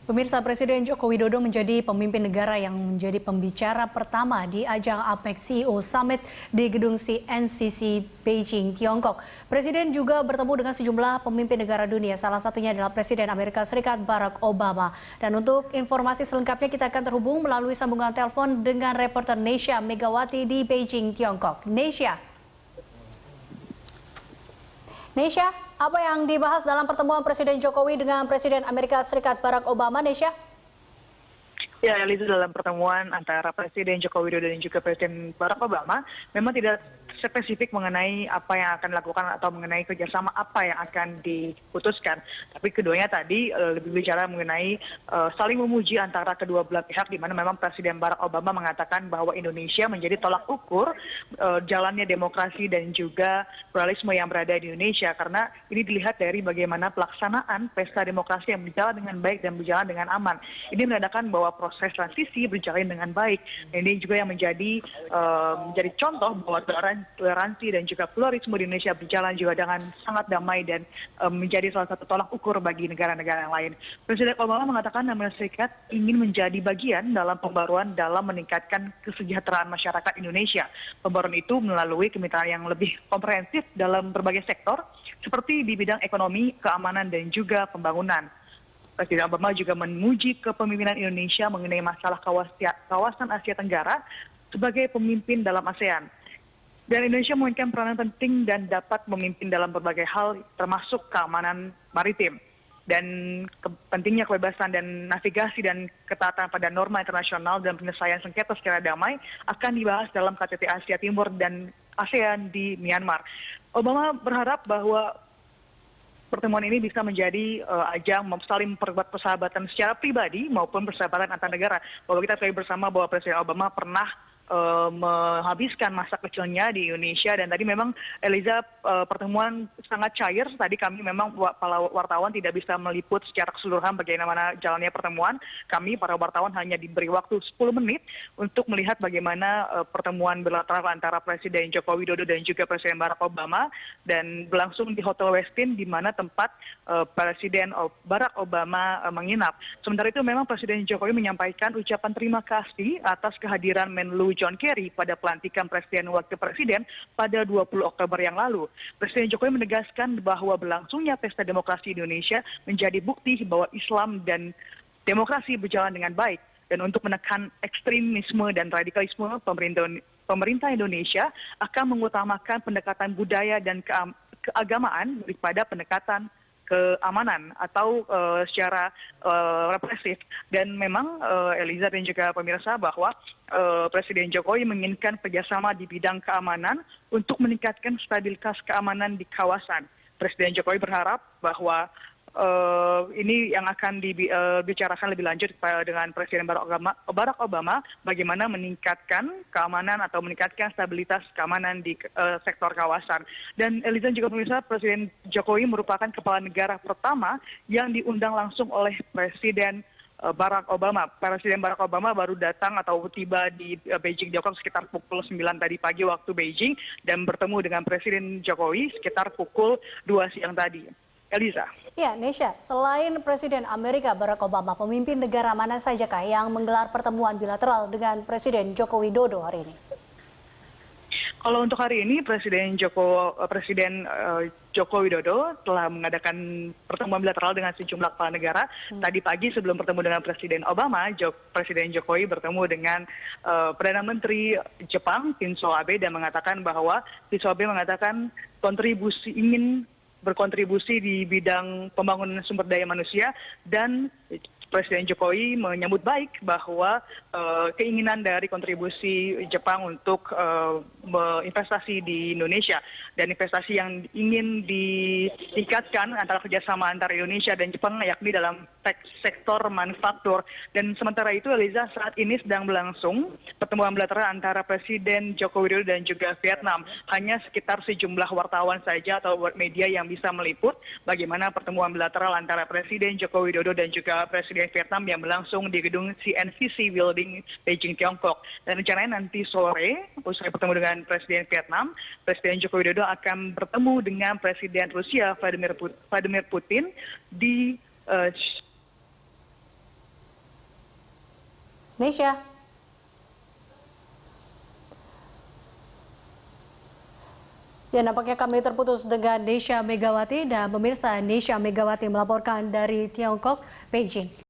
Pemirsa, Presiden Joko Widodo menjadi pemimpin negara yang menjadi pembicara pertama di ajang APEC CEO Summit di gedung CNCC Beijing, Tiongkok. Presiden juga bertemu dengan sejumlah pemimpin negara dunia, salah satunya adalah Presiden Amerika Serikat Barack Obama. Dan untuk informasi selengkapnya kita akan terhubung melalui sambungan telepon dengan reporter Nesya Megawati di Beijing, Tiongkok. Nesya, apa yang dibahas dalam pertemuan Presiden Jokowi dengan Presiden Amerika Serikat Barack Obama, Nesya? Ya, Eliza, dalam pertemuan antara Presiden Joko Widodo dan juga Presiden Barack Obama memang tidak spesifik mengenai apa yang akan dilakukan atau mengenai kerjasama apa yang akan diputuskan. Tapi keduanya tadi lebih bicara mengenai saling memuji antara kedua belah pihak, di mana memang Presiden Barack Obama mengatakan bahwa Indonesia menjadi tolak ukur jalannya demokrasi dan juga pluralisme yang berada di Indonesia, karena ini dilihat dari bagaimana pelaksanaan pesta demokrasi yang berjalan dengan baik dan berjalan dengan aman. Ini menandakan bahwa proses transisi berjalan dengan baik. Ini juga yang menjadi contoh bahwa toleransi dan juga pluralisme di Indonesia berjalan juga dengan sangat damai dan menjadi salah satu tolak ukur bagi negara-negara yang lain. Presiden Obama mengatakan Amerika Serikat ingin menjadi bagian dalam pembaruan dalam meningkatkan kesejahteraan masyarakat Indonesia. Pembaruan itu melalui kemitraan yang lebih komprehensif dalam berbagai sektor, seperti di bidang ekonomi, keamanan, dan juga pembangunan. Presiden Obama juga memuji kepemimpinan Indonesia mengenai masalah kawasan Asia Tenggara sebagai pemimpin dalam ASEAN. Dan Indonesia memainkan peranan penting dan dapat memimpin dalam berbagai hal, termasuk keamanan maritim. Dan pentingnya kebebasan dan navigasi dan ketaatan pada norma internasional dan penyelesaian sengketa secara damai akan dibahas dalam KTT Asia Timur dan ASEAN di Myanmar. Obama berharap bahwa pertemuan ini bisa menjadi ajang saling memperkuat persahabatan secara pribadi maupun persahabatan antar negara. Bahwa kita tahu bersama bahwa Presiden Obama pernah menghabiskan masa kecilnya di Indonesia, dan tadi memang Eliza, pertemuan sangat cair. Tadi kami memang para wartawan tidak bisa meliput secara keseluruhan bagaimana jalannya pertemuan. Kami para wartawan hanya diberi waktu 10 menit untuk melihat bagaimana pertemuan bilateral antara Presiden Joko Widodo dan juga Presiden Barack Obama, dan berlangsung di Hotel Westin di mana tempat Presiden Barack Obama menginap. Sementara itu memang Presiden Jokowi menyampaikan ucapan terima kasih atas kehadiran Menlu John Kerry pada pelantikan Presiden Wakil Presiden pada 20 Oktober yang lalu. Presiden Jokowi menegaskan bahwa berlangsungnya pesta demokrasi Indonesia menjadi bukti bahwa Islam dan demokrasi berjalan dengan baik. Dan untuk menekan ekstremisme dan radikalisme, pemerintah Indonesia akan mengutamakan pendekatan budaya dan keagamaan daripada pendekatan keamanan atau secara represif. Dan memang Eliza dan juga pemirsa, bahwa Presiden Jokowi menginginkan kerjasama di bidang keamanan untuk meningkatkan stabilitas keamanan di kawasan. Presiden Jokowi berharap bahwa ini yang akan dibicarakan lebih lanjut dengan Presiden Barack Obama, bagaimana meningkatkan keamanan atau meningkatkan stabilitas keamanan di sektor kawasan. Dan Eliza juga pemirsa, Presiden Jokowi merupakan kepala negara pertama yang diundang langsung oleh Presiden Barack Obama. Presiden Barack Obama baru datang atau tiba di Beijing, Tiongkok sekitar pukul 9 tadi pagi waktu Beijing, dan bertemu dengan Presiden Jokowi sekitar pukul 2 siang tadi. Eliza. Ya, Nesya, selain Presiden Amerika Barack Obama, pemimpin negara mana sajakah yang menggelar pertemuan bilateral dengan Presiden Joko Widodo hari ini? Kalau untuk hari ini, Presiden Joko Widodo telah mengadakan pertemuan bilateral dengan sejumlah kepala negara. Tadi pagi sebelum bertemu dengan Presiden Obama, Presiden Jokowi bertemu dengan Perdana Menteri Jepang, Shinzo Abe, dan mengatakan bahwa Shinzo Abe mengatakan ingin berkontribusi di bidang pembangunan sumber daya manusia, dan Presiden Jokowi menyambut baik bahwa keinginan dari kontribusi Jepang untuk investasi di Indonesia, dan investasi yang ingin ditingkatkan antara kerjasama antara Indonesia dan Jepang yakni dalam sektor manufaktur. Dan sementara itu, Eliza, saat ini sedang berlangsung pertemuan bilateral antara Presiden Joko Widodo dan juga Vietnam. Hanya sekitar sejumlah wartawan saja atau media yang bisa meliput bagaimana pertemuan bilateral antara Presiden Joko Widodo dan juga Presiden Vietnam yang berlangsung di gedung CNCC Building Beijing, Tiongkok. Dan rencananya nanti sore, usai bertemu dengan Presiden Vietnam, Presiden Joko Widodo akan bertemu dengan Presiden Rusia Vladimir Putin di Nesya. Ya, nampaknya kami terputus dengan Nesya Megawati dan pemirsa, Nesya Megawati melaporkan dari Tiongkok, Beijing.